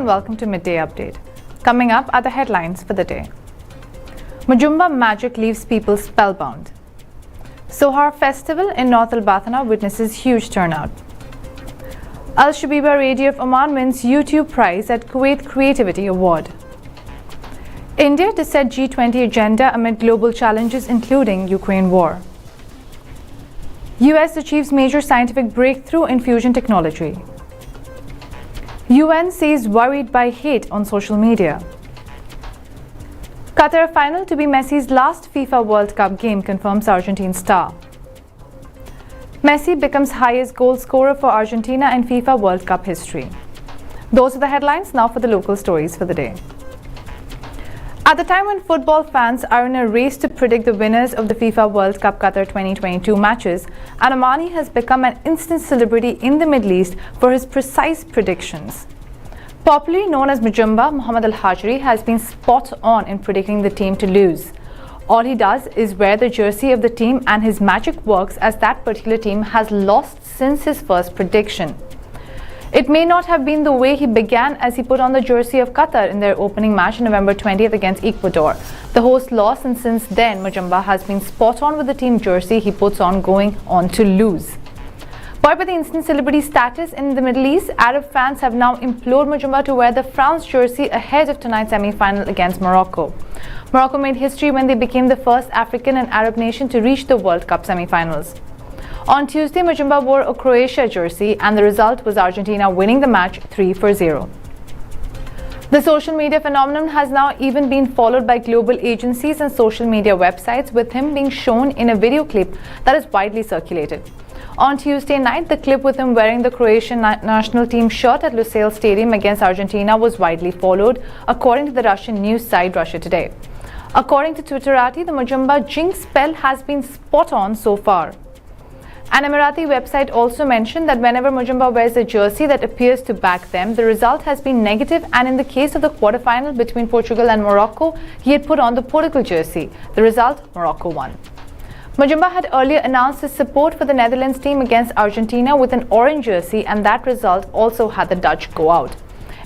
welcome to Midday Update. Coming up are the headlines for the day. Mjumba magic leaves people spellbound. Sohar festival in North Al-Bathana witnesses huge turnout. Al-Shabiba Radio of Oman wins YouTube prize at Kuwait Creativity Award. India to set G20 agenda amid global challenges including Ukraine war. US achieves major scientific breakthrough in fusion technology. UN says worried by hate on social media. Qatar final to be Messi's last FIFA World Cup game, confirms Argentine star. Messi becomes highest goal scorer for Argentina in FIFA World Cup history. Those are the headlines. Now for the local stories for the day. At the time when football fans are in a race to predict the winners of the FIFA World Cup Qatar 2022 matches, an Omani has become an instant celebrity in the Middle East for his precise predictions. Popularly known as Mjumba, Muhammad Al-Hajri has been spot on in predicting the team to lose. All he does is wear the jersey of the team and his magic works, as that particular team has lost since his first prediction. It may not have been the way he began, as he put on the jersey of Qatar in their opening match on November 20th against Ecuador. The host lost, and since then Mjumba has been spot on with the team jersey he puts on going on to lose. But with the instant celebrity status in the Middle East, Arab fans have now implored Mjumba to wear the France jersey ahead of tonight's semi-final against Morocco. Morocco made history when they became the first African and Arab nation to reach the World Cup semi-finals. On Tuesday, Mjumba wore a Croatia jersey, and the result was Argentina winning the match 3-0. The social media phenomenon has now even been followed by global agencies and social media websites, with him being shown in a video clip that is widely circulated. On Tuesday night, the clip with him wearing the Croatian national team shirt at Lusail Stadium against Argentina was widely followed, according to the Russian news site Russia Today. According to Twitterati, the Mjumba jinx spell has been spot on so far. An Emirati website also mentioned that whenever Mjumba wears a jersey that appears to back them, the result has been negative, and in the case of the quarterfinal between Portugal and Morocco, he had put on the Portugal jersey. The result, Morocco won. Mjumba had earlier announced his support for the Netherlands team against Argentina with an orange jersey, and that result also had the Dutch go out.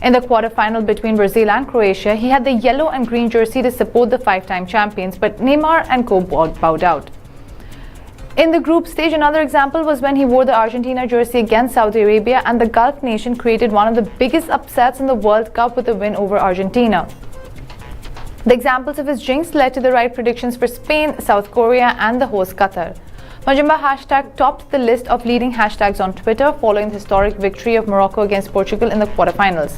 In the quarterfinal between Brazil and Croatia, he had the yellow and green jersey to support the five-time champions, but Neymar and co bowed out. In the group stage, another example was when he wore the Argentina jersey against Saudi Arabia, and the Gulf nation created one of the biggest upsets in the World Cup with a win over Argentina. The examples of his jinx led to the right predictions for Spain, South Korea and the host Qatar. Mjumba hashtag topped the list of leading hashtags on Twitter following the historic victory of Morocco against Portugal in the quarterfinals.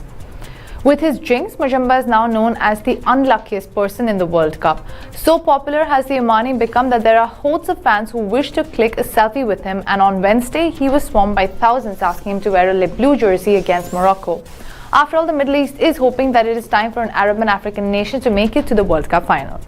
With his jinx, Mjumba is now known as the unluckiest person in the World Cup. So popular has the Omani become that there are hordes of fans who wish to click a selfie with him, and on Wednesday he was swarmed by thousands asking him to wear a blue jersey against Morocco. After all, the Middle East is hoping that it is time for an Arab and African nation to make it to the World Cup final.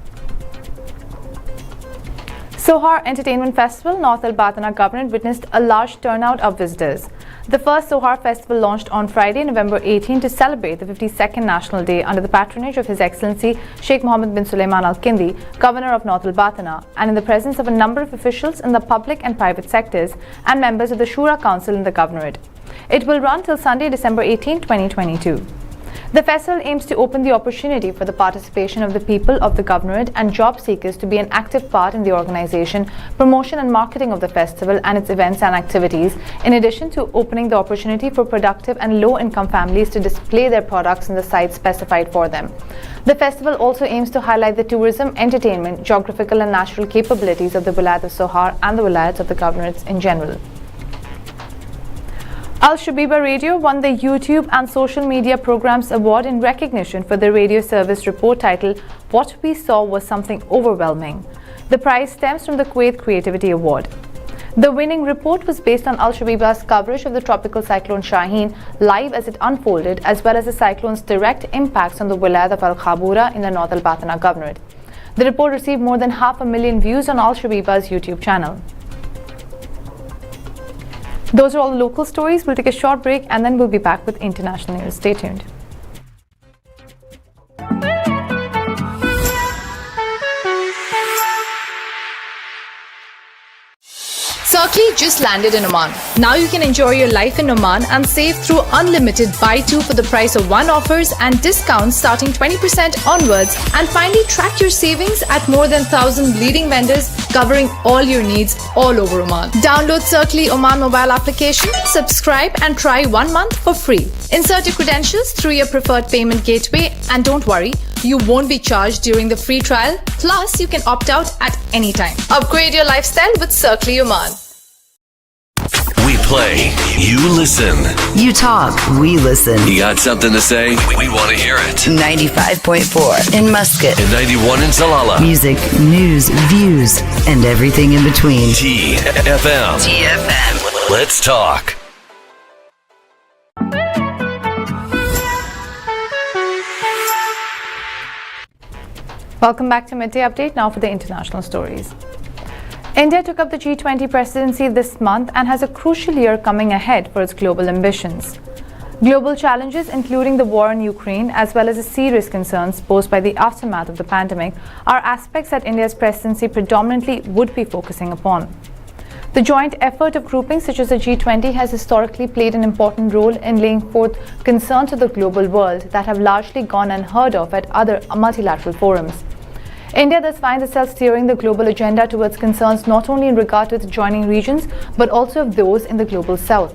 Sohar Entertainment Festival, North Al-Bathana Governorate witnessed a large turnout of visitors. The first Sohar Festival launched on Friday, November 18, to celebrate the 52nd National Day under the patronage of His Excellency Sheikh Mohammed bin Sulaiman Al Kindi, Governor of North Al-Bathana, and in the presence of a number of officials in the public and private sectors and members of the Shura Council in the Governorate. It will run till Sunday, December 18, 2022. The festival aims to open the opportunity for the participation of the people of the Governorate and job seekers to be an active part in the organization, promotion and marketing of the festival and its events and activities, in addition to opening the opportunity for productive and low-income families to display their products in the sites specified for them. The festival also aims to highlight the tourism, entertainment, geographical and natural capabilities of the Wilayat of Sohar and the Wilayats of the Governorates in general. Al-Shabiba Radio won the YouTube and Social Media Programs Award in recognition for the radio service report titled "What We Saw Was Something Overwhelming." The prize stems from the Kuwait Creativity Award. The winning report was based on Al-Shabiba's coverage of the tropical cyclone Shaheen live as it unfolded, as well as the cyclone's direct impacts on the Wilayat of Al-Khabura in the North Al-Bathana Governorate. The report received more than 500,000 views on Al-Shabiba's YouTube channel. Those are all the local stories. We'll take a short break and then we'll be back with international news. Stay tuned. Circle just landed in Oman. Now you can enjoy your life in Oman and save through unlimited buy two for the price of one offers and discounts starting 20% onwards, and finally track your savings at more than 1,000 leading vendors covering all your needs all over Oman. Download Circly Oman mobile application, subscribe and try 1 month for free. Insert your credentials through your preferred payment gateway, and don't worry, you won't be charged during the free trial. Plus, you can opt out at any time. Upgrade your lifestyle with Circly Oman. We play, you listen. You talk, we listen. You got something to say? We want to hear it. 95.4 in Muscat. And 91 in Salalah. Music, news, views, and everything in between. TFM. TFM. Let's talk. Welcome back to Midday Update. Now for the international stories. India took up the G20 presidency this month and has a crucial year coming ahead for its global ambitions. Global challenges, including the war in Ukraine, as well as the serious concerns posed by the aftermath of the pandemic, are aspects that India's presidency predominantly would be focusing upon. The joint effort of groupings such as the G20 has historically played an important role in laying forth concerns of the global world that have largely gone unheard of at other multilateral forums. India thus finds itself steering the global agenda towards concerns not only in regard to its adjoining regions, but also of those in the global south.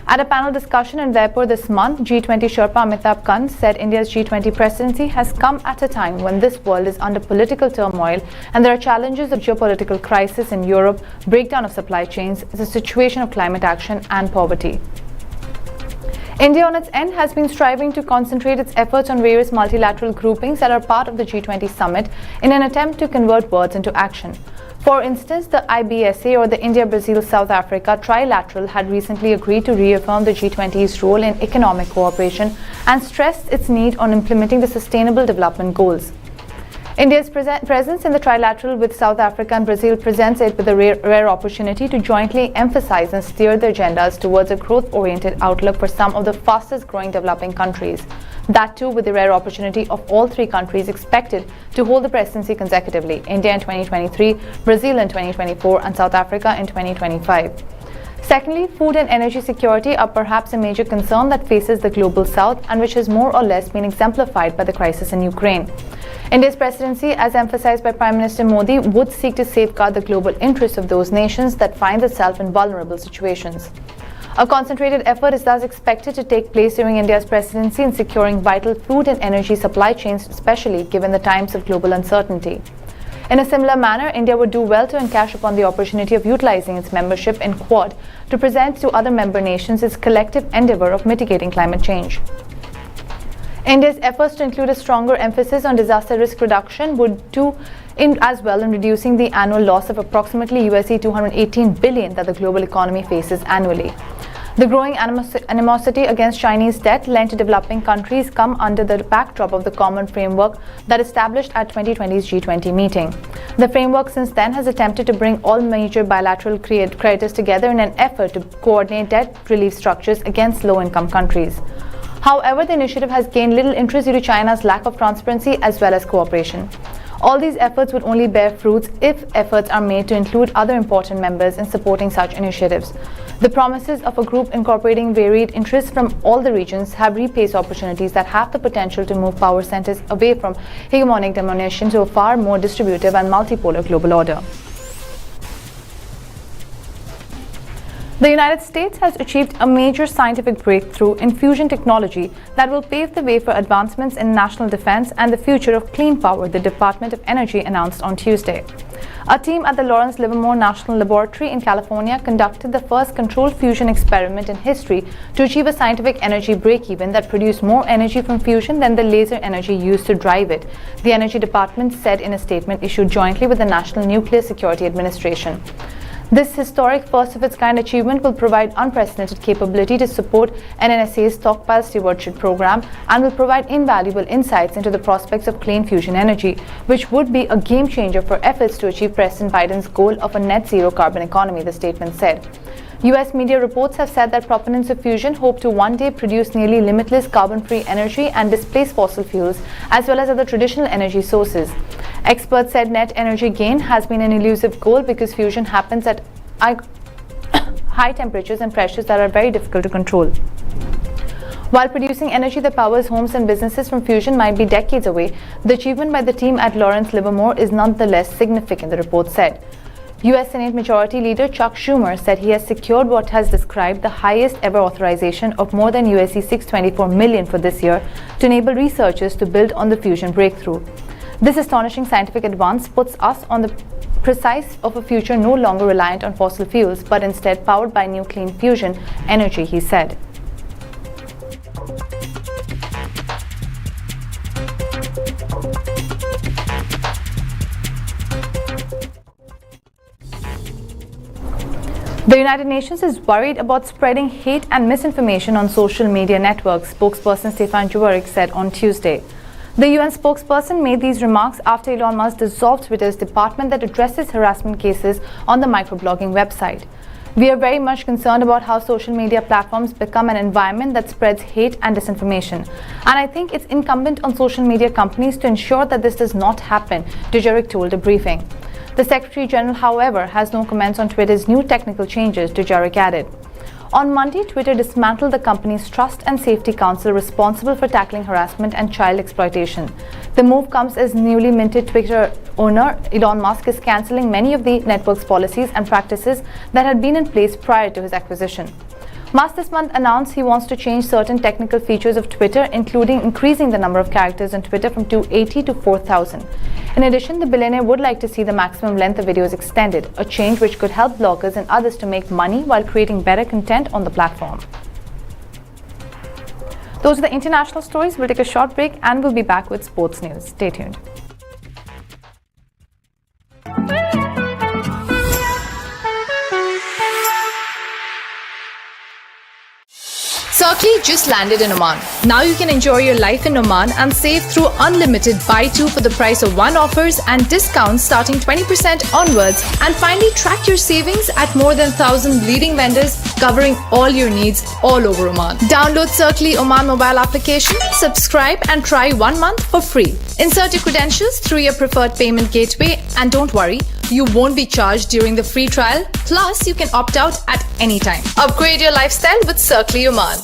At a panel discussion in Jaipur this month, G20 Sherpa Amitabh Kant said India's G20 presidency has come at a time when this world is under political turmoil and there are challenges of geopolitical crisis in Europe, breakdown of supply chains, the situation of climate action and poverty. India on its end has been striving to concentrate its efforts on various multilateral groupings that are part of the G20 summit in an attempt to convert words into action. For instance, the IBSA, or the India-Brazil-South Africa trilateral, had recently agreed to reaffirm the G20's role in economic cooperation and stressed its need on implementing the Sustainable Development Goals. India's presence in the trilateral with South Africa and Brazil presents it with a rare opportunity to jointly emphasize and steer the agendas towards a growth-oriented outlook for some of the fastest-growing developing countries. That too with the rare opportunity of all three countries expected to hold the presidency consecutively: India in 2023, Brazil in 2024, and South Africa in 2025. Secondly, food and energy security are perhaps a major concern that faces the global south and which has more or less been exemplified by the crisis in Ukraine. India's presidency, as emphasized by Prime Minister Modi, would seek to safeguard the global interests of those nations that find themselves in vulnerable situations. A concentrated effort is thus expected to take place during India's presidency in securing vital food and energy supply chains, especially given the times of global uncertainty. In a similar manner, India would do well to encash upon the opportunity of utilizing its membership in Quad to present to other member nations its collective endeavor of mitigating climate change. India's efforts to include a stronger emphasis on disaster risk reduction would do as well in reducing the annual loss of approximately $218 billion that the global economy faces annually. The growing animosity against Chinese debt lent to developing countries come under the backdrop of the common framework that established at 2020's G20 meeting. The framework since then has attempted to bring all major bilateral creditors together in an effort to coordinate debt relief structures against low-income countries. However, the initiative has gained little interest due to China's lack of transparency as well as cooperation. All these efforts would only bear fruits if efforts are made to include other important members in supporting such initiatives. The promises of a group incorporating varied interests from all the regions have replaced opportunities that have the potential to move power centers away from hegemonic domination to a far more distributive and multipolar global order. The United States has achieved a major scientific breakthrough in fusion technology that will pave the way for advancements in national defense and the future of clean power, the Department of Energy announced on Tuesday. A team at the Lawrence Livermore National Laboratory in California conducted the first controlled fusion experiment in history to achieve a scientific energy break-even that produced more energy from fusion than the laser energy used to drive it, the Energy Department said in a statement issued jointly with the National Nuclear Security Administration. This historic first-of-its-kind achievement will provide unprecedented capability to support NNSA's stockpile stewardship program and will provide invaluable insights into the prospects of clean fusion energy, which would be a game-changer for efforts to achieve President Biden's goal of a net-zero carbon economy, the statement said. US media reports have said that proponents of fusion hope to one day produce nearly limitless carbon-free energy and displace fossil fuels, as well as other traditional energy sources. Experts said net energy gain has been an elusive goal because fusion happens at high temperatures and pressures that are very difficult to control. While producing energy that powers homes and businesses from fusion might be decades away, the achievement by the team at Lawrence Livermore is nonetheless significant, the report said. U.S. Senate Majority Leader Chuck Schumer said he has secured what has described the highest ever authorization of more than $624 million for this year to enable researchers to build on the fusion breakthrough. This astonishing scientific advance puts us on the precipice of a future no longer reliant on fossil fuels, but instead powered by new clean fusion energy, he said. The United Nations is worried about spreading hate and misinformation on social media networks, spokesperson Stefan Dujarric said on Tuesday. The UN spokesperson made these remarks after Elon Musk dissolved Twitter's department that addresses harassment cases on the microblogging website. We are very much concerned about how social media platforms become an environment that spreads hate and disinformation. And I think it's incumbent on social media companies to ensure that this does not happen, Dujarric told a briefing. The Secretary General, however, has no comments on Twitter's new technical changes, Dujarric added. On Monday, Twitter dismantled the company's Trust and Safety Council responsible for tackling harassment and child exploitation. The move comes as newly minted Twitter owner Elon Musk is cancelling many of the network's policies and practices that had been in place prior to his acquisition. Musk this month announced he wants to change certain technical features of Twitter, including increasing the number of characters on Twitter from 280 to 4,000. In addition, the billionaire would like to see the maximum length of videos extended, a change which could help bloggers and others to make money while creating better content on the platform. Those are the international stories. We'll take a short break and we'll be back with sports news. Stay tuned. Circly just landed in Oman. Now you can enjoy your life in Oman and save through unlimited buy two for the price of one offers and discounts starting 20% onwards, and finally track your savings at more than 1,000 leading vendors covering all your needs all over Oman. Download Circly Oman mobile application, subscribe and try 1 month for free. Insert your credentials through your preferred payment gateway, and don't worry, you won't be charged during the free trial. Plus, you can opt out at any time. Upgrade your lifestyle with Circly Oman.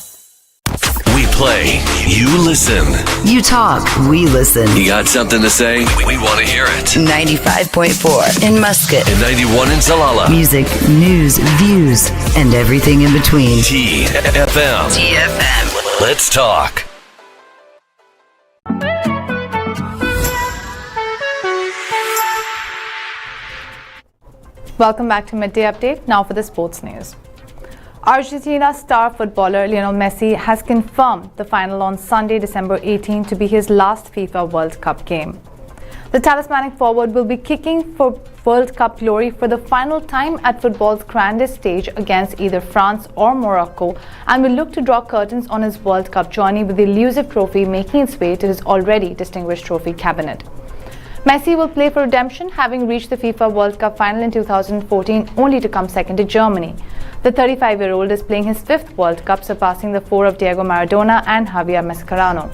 We play, you listen. You talk, we listen. You got something to say? We want to hear it. 95.4 in Muscat. And 91 in Salalah. Music, news, views, and everything in between. TFM. TFM. Let's talk. Welcome back to Midday Update. Now for the sports news. Argentina star footballer Lionel Messi has confirmed the final on Sunday, December 18, to be his last FIFA World Cup game. The talismanic forward will be kicking for World Cup glory for the final time at football's grandest stage against either France or Morocco, and will look to draw curtains on his World Cup journey with the elusive trophy making its way to his already distinguished trophy cabinet. Messi will play for redemption, having reached the FIFA World Cup final in 2014 only to come second to Germany. The 35-year-old is playing his fifth World Cup, surpassing the four of Diego Maradona and Javier Mascherano.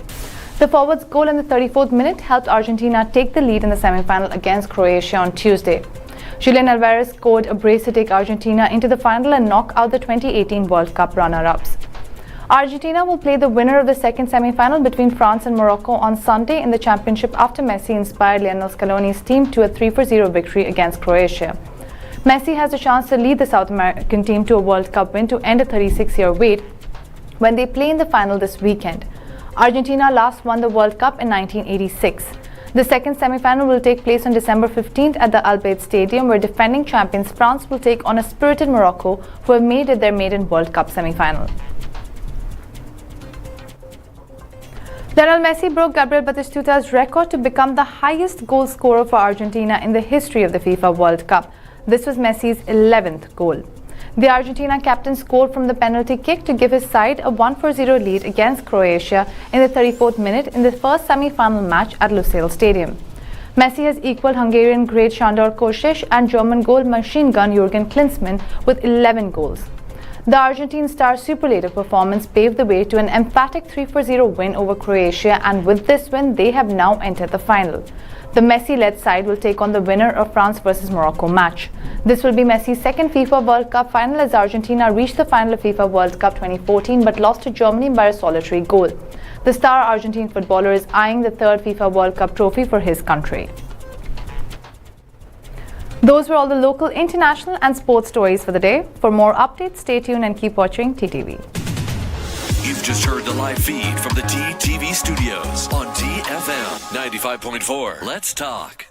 The forward's goal in the 34th minute helped Argentina take the lead in the semi-final against Croatia on Tuesday. Julian Alvarez scored a brace to take Argentina into the final and knock out the 2018 World Cup runner-ups. Argentina will play the winner of the second semi-final between France and Morocco on Sunday in the championship after Messi inspired Lionel Scaloni's team to a 3-0 victory against Croatia. Messi has a chance to lead the South American team to a World Cup win to end a 36-year wait when they play in the final this weekend. Argentina last won the World Cup in 1986. The second semi-final will take place on December 15th at the Al Bayt Stadium, where defending champions France will take on a spirited Morocco, who have made it their maiden World Cup semi-final. Lionel Messi broke Gabriel Batistuta's record to become the highest goal scorer for Argentina in the history of the FIFA World Cup. This was Messi's 11th goal. The Argentina captain scored from the penalty kick to give his side a 1-0 lead against Croatia in the 34th minute in the first semi-final match at Lusail Stadium. Messi has equaled Hungarian great Sándor Kocsis and German goal machine gun Jurgen Klinsmann with 11 goals. The Argentine star's superlative performance paved the way to an emphatic 3-0 win over Croatia, and with this win, they have now entered the final. The Messi-led side will take on the winner of France vs Morocco match. This will be Messi's second FIFA World Cup final as Argentina reached the final of FIFA World Cup 2014 but lost to Germany by a solitary goal. The star Argentine footballer is eyeing the third FIFA World Cup trophy for his country. Those were all the local, international and sports stories for the day. For more updates, stay tuned and keep watching TTV. You've just heard the live feed from the TTV studios on TFM 95.4. Let's talk.